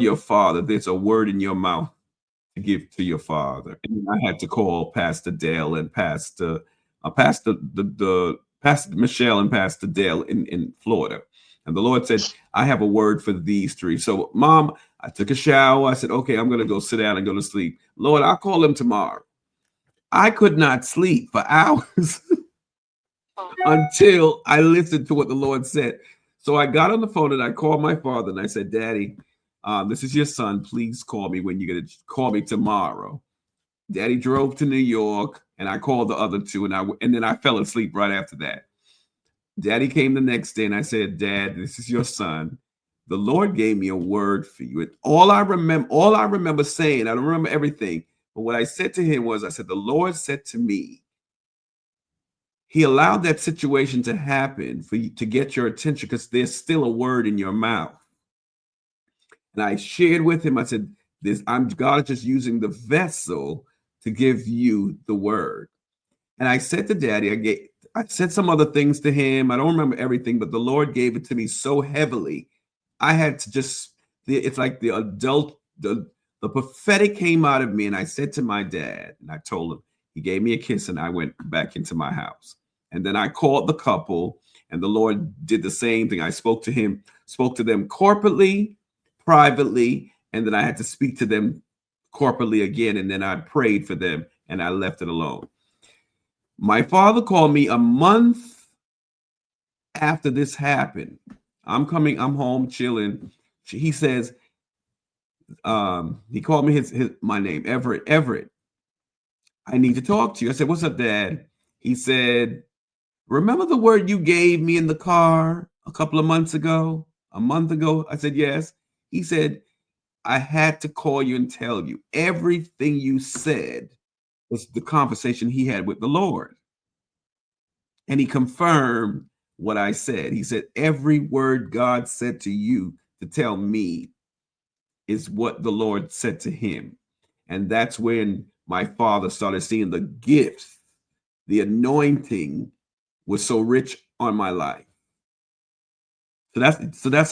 your father. There's a word in your mouth to give to your father. And I had to call Pastor Dale and Pastor Michelle and Pastor Dale in Florida. And the Lord said, I have a word for these three. So, Mom, I took a shower. I said, okay, I'm going to go sit down and go to sleep. Lord, I'll call him tomorrow. I could not sleep for hours until I listened to what the Lord said. So I got on the phone and I called my father and I said, Daddy, this is your son. Please call me when you're going to call me tomorrow. Daddy drove to New York and I called the other two and then I fell asleep right after that. Daddy came the next day and I said, Dad, this is your son. The Lord gave me a word for you. And all I remember saying, I don't remember everything, but what I said to him was, I said, the Lord said to me, he allowed that situation to happen for you to get your attention because there's still a word in your mouth. And I shared with him, I said, God is just using the vessel to give you the word. And I said to Daddy, I said some other things to him. I don't remember everything, but the Lord gave it to me so heavily. I had to it's like the prophetic came out of me. And I said to my dad, and I told him, he gave me a kiss and I went back into my house. And then I called the couple and the Lord did the same thing. I spoke to them corporately, privately, and then I had to speak to them corporately again. And then I prayed for them and I left it alone. My father called me a month after this happened. I'm home chilling. He says, he called me my name, Everett. Everett, I need to talk to you. I said, what's up, Dad? He said, remember the word you gave me in the car a couple of months ago? A month ago? I said, yes. He said, I had to call you and tell you everything you said was the conversation he had with the Lord. And he confirmed what I said. He said, every word God said to you to tell me is what the Lord said to him. And that's when my father started seeing the gifts, the anointing was so rich on my life. So that's